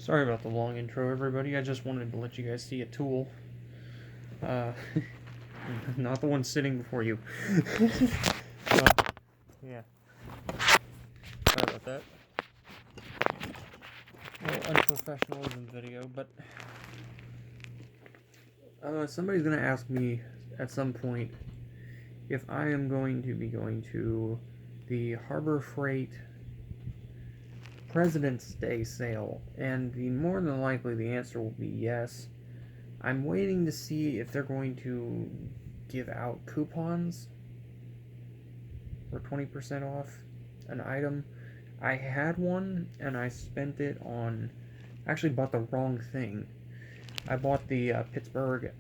Sorry about the long intro, everybody. I just wanted to let you guys see a tool. Uh, not the one sitting before you. Yeah. Sorry about that. A little unprofessionalism video, but somebody's gonna ask me at some point if I am going to be going to the Harbor Freight President's Day sale, and more than likely the answer will be yes. I'm waiting to see if they're going to give out coupons for 20% off an item. I had one and I spent it on. Actually, bought the wrong thing. I bought the Pittsburgh.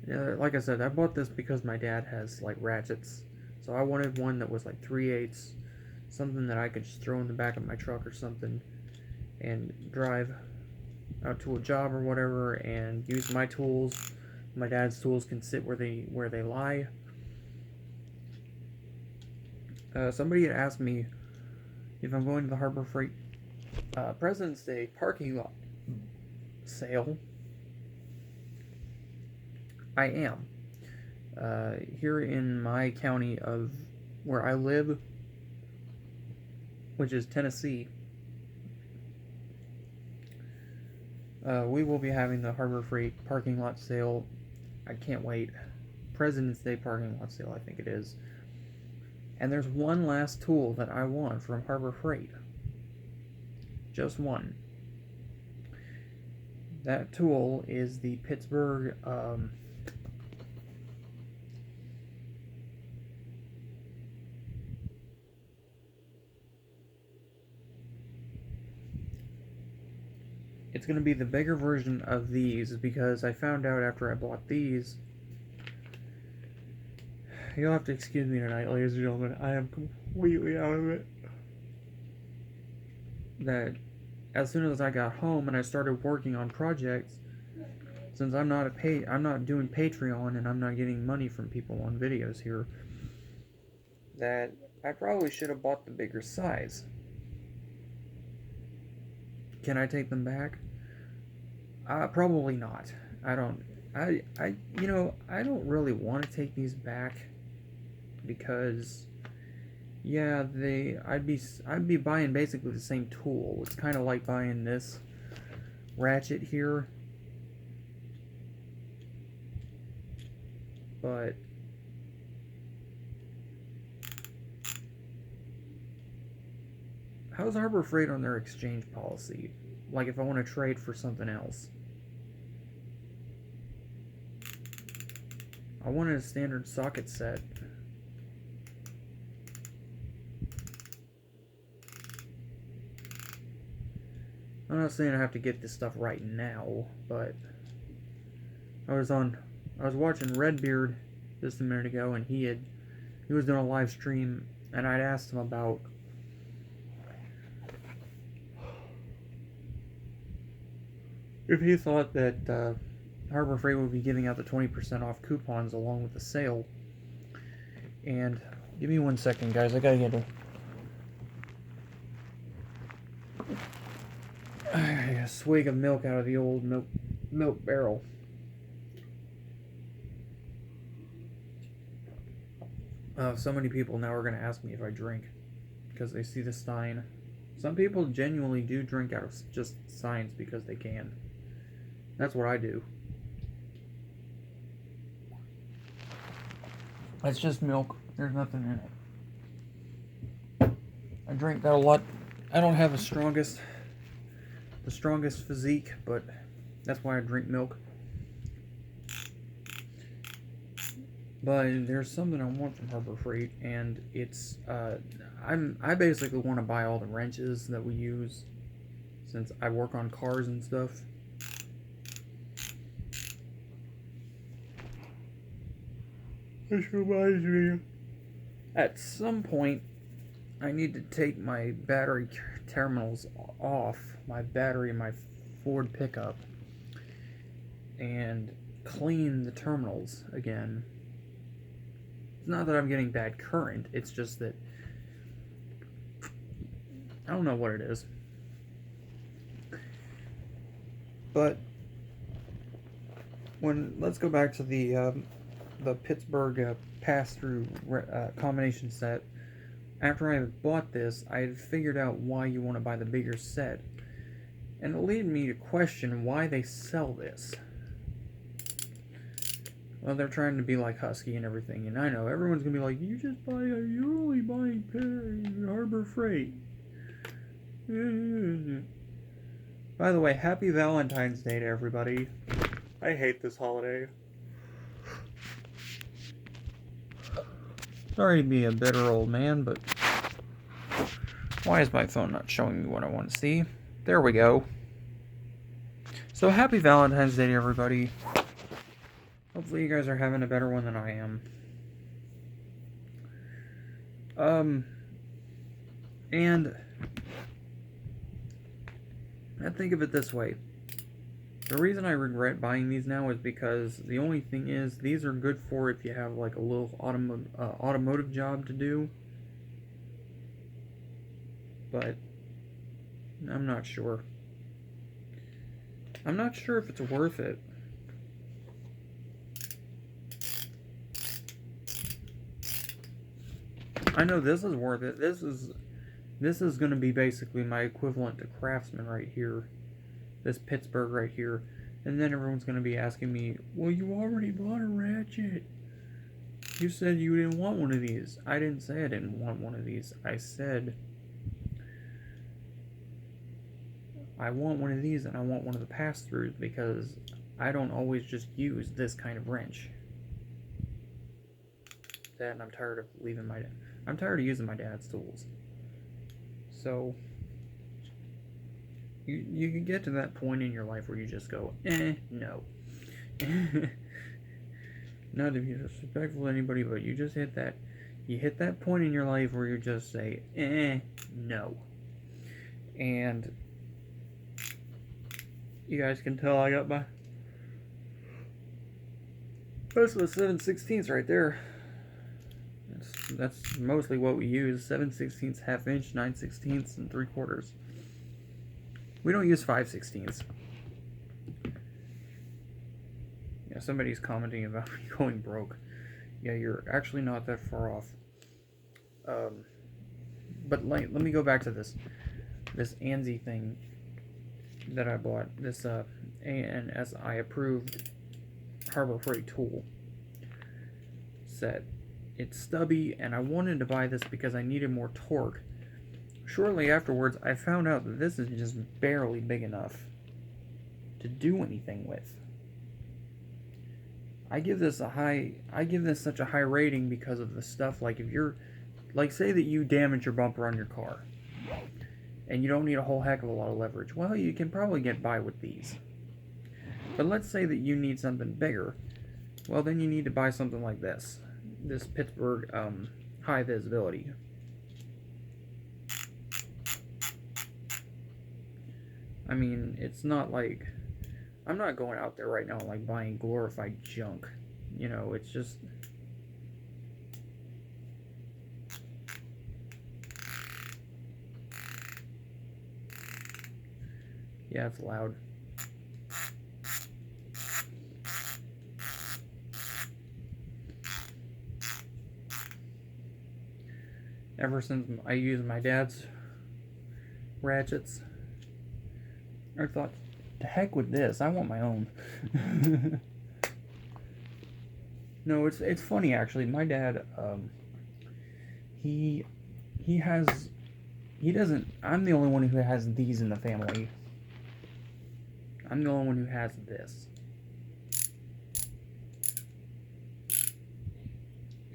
Like I said, I bought this because my dad has like ratchets, so I wanted one that was like 3/8, something that I could just throw in the back of my truck or something, and drive out to a job or whatever, and use my tools. My dad's tools can sit where they lie. Somebody had asked me if I'm going to the Harbor Freight President's Day parking lot sale. I am. Here in my county of where I live, which is Tennessee, we will be having the Harbor Freight parking lot sale. I can't wait. President's Day parking lot sale, I think it is. And there's one last tool that I want from Harbor Freight. Just one. That tool is the Pittsburgh it's going to be the bigger version of these, because I found out after I bought these. You'll have to excuse me tonight, ladies and gentlemen. I am completely out of it. That as soon as I got home and I started working on projects, since I'm not doing Patreon and I'm not getting money from people on videos here, that I probably should have bought the bigger size. Can I take them back? Probably not. I don't really want to take these back, because I'd be buying basically the same tool. It's kind of like buying this ratchet here, but how's Harbor Freight on their exchange policy? Like if I want to trade for something else. I wanted a standard socket set. I'm not saying I have to get this stuff right now, but I was watching Redbeard just a minute ago, and he was doing a live stream, and I'd asked him about if he thought that Harbor Freight would be giving out the 20% off coupons along with the sale. And give me 1 second, guys. I gotta get a swig of milk out of the old milk barrel. So many people now are going to ask me if I drink because they see the sign. Some people genuinely do drink out of just signs because they can. That's what I do. It's just milk. There's nothing in it. I drink that a lot. I don't have the strongest physique, but that's why I drink milk. But there's something I want from Harbor Freight, and it's I basically want to buy all the wrenches that we use, since I work on cars and stuff. This reminds me, at some point, I need to take my battery terminals off my Ford pickup and clean the terminals again. It's not that I'm getting bad current, it's just that I don't know what it is. But let's go back to the Pittsburgh pass-through combination set. After I bought this, I had figured out why you want to buy the bigger set. And it led me to question why they sell this. Well, they're trying to be like Husky and everything, and I know everyone's gonna be like, you're only buying Harbor Freight. By the way, happy Valentine's Day to everybody. I hate this holiday. Sorry to be a bitter old man, but why is my phone not showing me what I want to see? There we go. So happy Valentine's Day to everybody. Hopefully you guys are having a better one than I am. And I think of it this way. The reason I regret buying these now is because the only thing is, these are good for if you have like a little automotive job to do. But I'm not sure. I'm not sure if it's worth it. I know this is worth it. This is going to be basically my equivalent to Craftsman right here. This Pittsburgh right here. And then everyone's going to be asking me, well, you already bought a ratchet. You said you didn't want one of these. I didn't say I didn't want one of these. I said I want one of these and I want one of the pass-throughs because I don't always just use this kind of wrench. And I'm tired of I'm tired of using my dad's tools. So you can get to that point in your life where you just go, no. Not to be disrespectful to anybody, but you just hit that point in your life where you just say, no. And you guys can tell I got my, that's the 7/16 right there. That's mostly what we use. 7/16, ½ inch, 9/16, and 3/4. We don't use 5/16. Yeah, somebody's commenting about me going broke. Yeah, you're actually not that far off. But let me go back to this ANSI thing that I bought. This ANSI approved Harbor Freight tool set. It's stubby, and I wanted to buy this because I needed more torque. Shortly afterwards, I found out that this is just barely big enough to do anything with. I give this such a high rating because of the stuff, like if you're, like say that you damage your bumper on your car, and you don't need a whole heck of a lot of leverage. Well, you can probably get by with these. But let's say that you need something bigger. Well, then you need to buy something like this Pittsburgh high visibility. I mean, it's not like I'm not going out there right now like buying glorified junk. You know, it's just yeah, it's loud. Ever since I used my dad's ratchets, I thought, to heck with this, I want my own. No, it's funny actually. My dad, he doesn't. I'm the only one who has these in the family. I'm the only one who has this.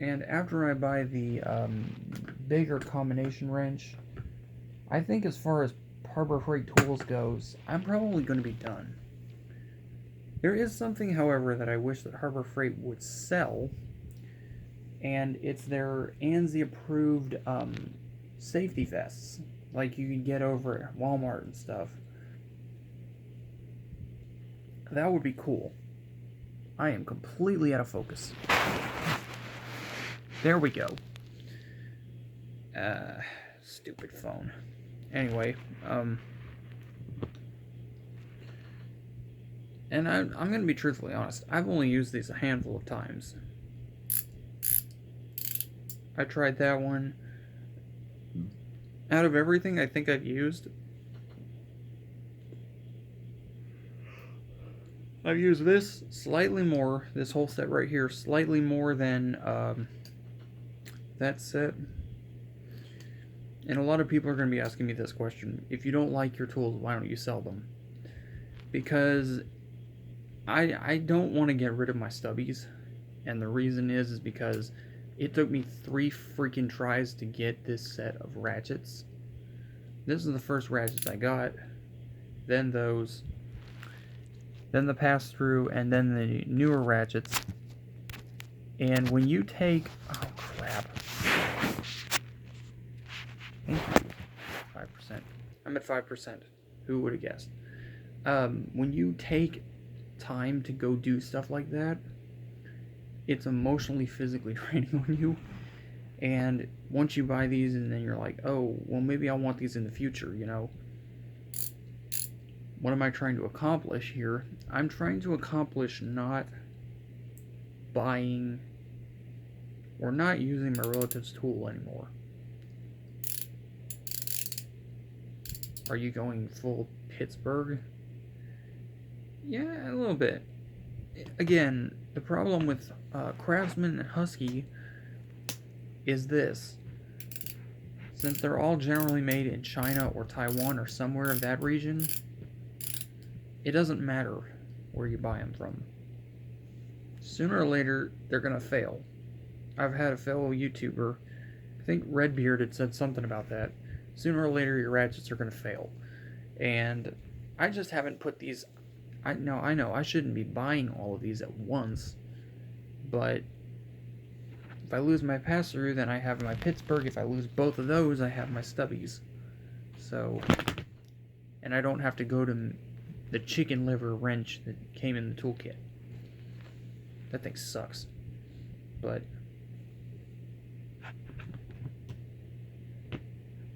And after I buy the bigger combination wrench, I think as far as Harbor Freight tools goes, I'm probably going to be done. There is something, however, that I wish that Harbor Freight would sell, and it's their ANSI approved safety vests, like you can get over at Walmart and stuff. That would be cool. I am completely out of focus. There we go. Stupid phone. Anyway, and I'm going to be truthfully honest. I've only used these a handful of times. I tried that one. Out of everything I think I've used this slightly more, this whole set right here, slightly more than that set. And a lot of people are going to be asking me this question. If you don't like your tools, why don't you sell them? Because I don't want to get rid of my stubbies. And the reason is because it took me 3 freaking tries to get this set of ratchets. This is the first ratchets I got. Then those. Then the pass-through, and then the newer ratchets. And when you take... Oh, crap. 5%. I'm at 5%. Who would have guessed? When you take time to go do stuff like that, it's emotionally, physically draining on you. And once you buy these and then you're like, oh, well, maybe I want these in the future, you know? What am I trying to accomplish here? I'm trying to accomplish not buying or not using my relative's tool anymore. Are you going full Pittsburgh? Yeah, a little bit. Again, the problem with Craftsman and Husky is this. Since they're all generally made in China or Taiwan or somewhere of that region, it doesn't matter where you buy them from. Sooner or later, they're going to fail. I've had a fellow YouTuber, I think Redbeard had said something about that. Sooner or later, your ratchets are going to fail. And I just haven't put these... I know, I shouldn't be buying all of these at once. But if I lose my pass-through, then I have my Pittsburgh. If I lose both of those, I have my stubbies. So... And I don't have to go to the chicken liver wrench that came in the toolkit. That thing sucks. But...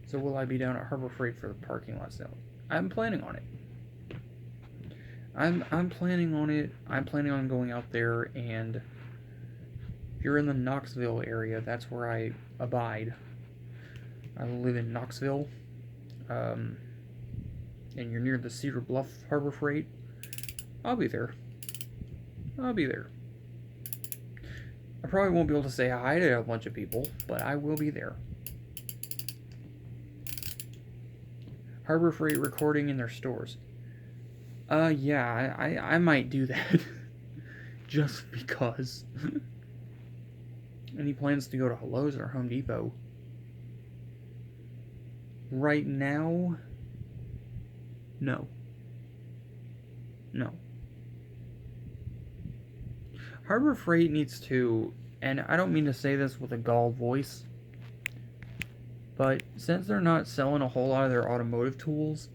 So will I be down at Harbor Freight for the parking lot sale? I'm planning on it. I'm planning on it. I'm planning on going out there, and if you're in the Knoxville area, that's where I abide. I live in Knoxville. And you're near the Cedar Bluff Harbor Freight, I'll be there. I probably won't be able to say hi to a bunch of people, but I will be there. Harbor Freight recording in their stores. Yeah, I might do that. Just because. Any plans to go to Lowe's or Home Depot? Right now, no. Harbor Freight needs to, and I don't mean to say this with a gall voice, but since they're not selling a whole lot of their automotive tools,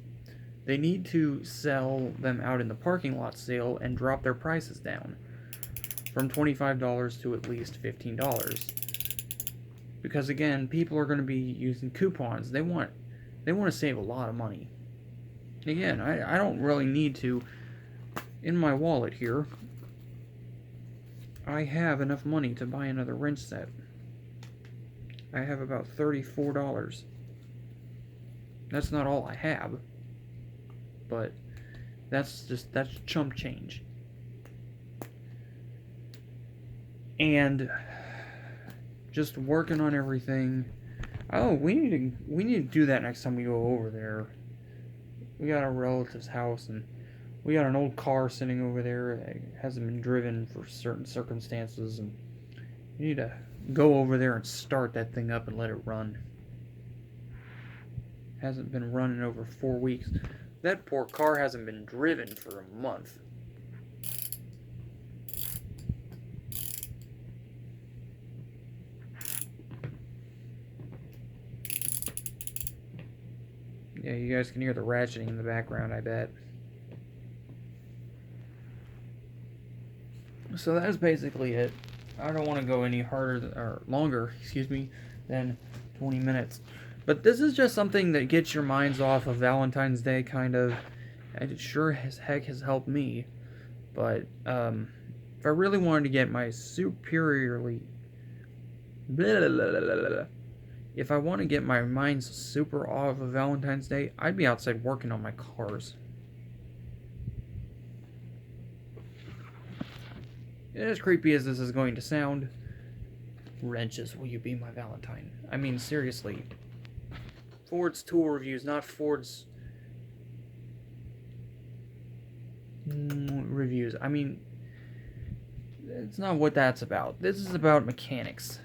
they need to sell them out in the parking lot sale and drop their prices down from $25 to at least $15. Because again, people are going to be using coupons. They want to save a lot of money. Again, I don't really need to. In my wallet here, I have enough money to buy another wrench set. I have about $34. That's not all I have, but that's chump change. And just working on everything. Oh, we need to do that next time we go over there. We got a relative's house, and we got an old car sitting over there that hasn't been driven for certain circumstances, and we need to go over there and start that thing up and let it run. Hasn't been running over 4 weeks. That poor car hasn't been driven for a month. Yeah, you guys can hear the ratcheting in the background, I bet. So that's basically it. I don't want to go any harder or longer, than 20 minutes. But this is just something that gets your minds off of Valentine's Day, kind of. And it sure as heck has helped me. But if I really wanted to get my superiorly... Blah, blah, blah, blah, blah. If I want to get my mind super off of Valentine's Day, I'd be outside working on my cars. As creepy as this is going to sound, wrenches, will you be my Valentine? I mean, seriously. Ford's tool reviews, not Ford's reviews. I mean, it's not what that's about. This is about mechanics.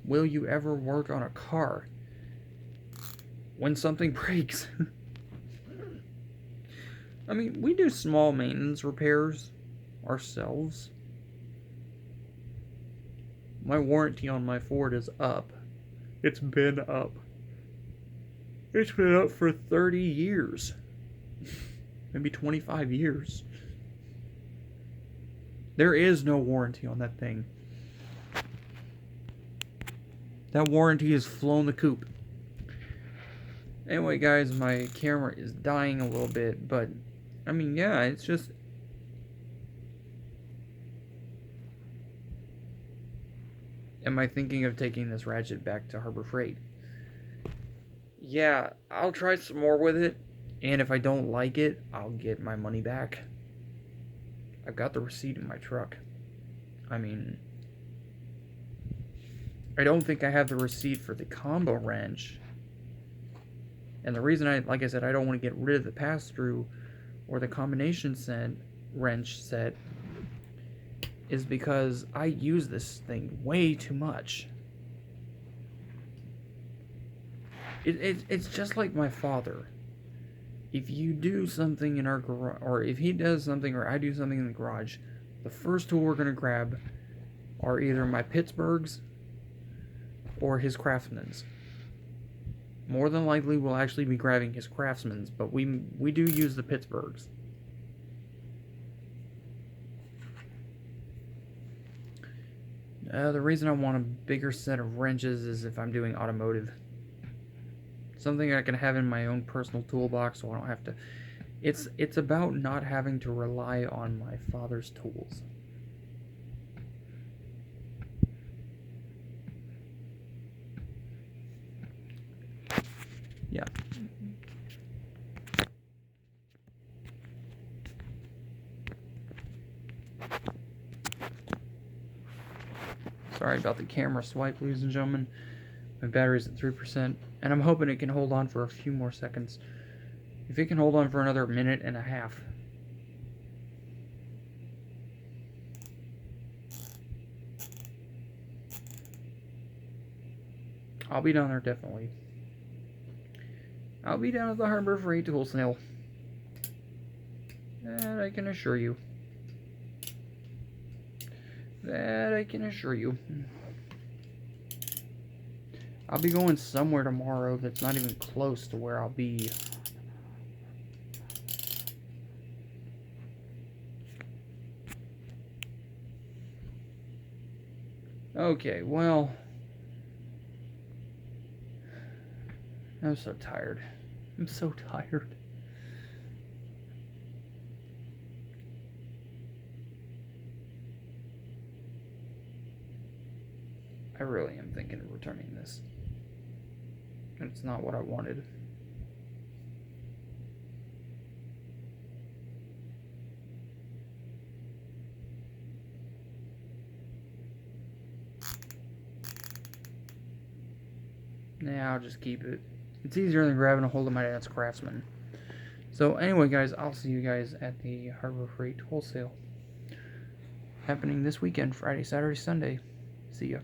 Will you ever work on a car when something breaks? I mean, we do small maintenance repairs ourselves. My warranty on my Ford is up. It's been up. It's been up for 30 years. Maybe 25 years. There is no warranty on that thing. That warranty has flown the coop. Anyway, guys, my camera is dying a little bit, but, I mean, yeah, it's just... Am I thinking of taking this Ratchet back to Harbor Freight? Yeah, I'll try some more with it, and if I don't like it, I'll get my money back. I've got the receipt in my truck. I mean... I don't think I have the receipt for the combo wrench. And the reason like I said, I don't want to get rid of the pass-through or the combination wrench set is because I use this thing way too much. It's just like my father. If you do something in our garage, or if he does something or I do something in the garage, the first tool we're going to grab are either my Pittsburghs or his Craftsman's. More than likely, we'll actually be grabbing his Craftsman's, but we do use the Pittsburghs. The reason I want a bigger set of wrenches is if I'm doing automotive. Something I can have in my own personal toolbox so I don't have to... It's about not having to rely on my father's tools. Yeah. Sorry about the camera swipe, ladies and gentlemen. My battery's at 3%, and I'm hoping it can hold on for a few more seconds. If it can hold on for another minute and a half. I'll be down there, definitely. I'll be down at the Harbor Freight tool sale. That I can assure you. That I can assure you. I'll be going somewhere tomorrow that's not even close to where I'll be. Okay, well... I'm so tired. I'm so tired. I really am thinking of returning this. It's not what I wanted. Nah, I'll just keep it. It's easier than grabbing a hold of my dad's Craftsman. So anyway, guys, I'll see you guys at the Harbor Freight wholesale. Happening this weekend, Friday, Saturday, Sunday. See ya.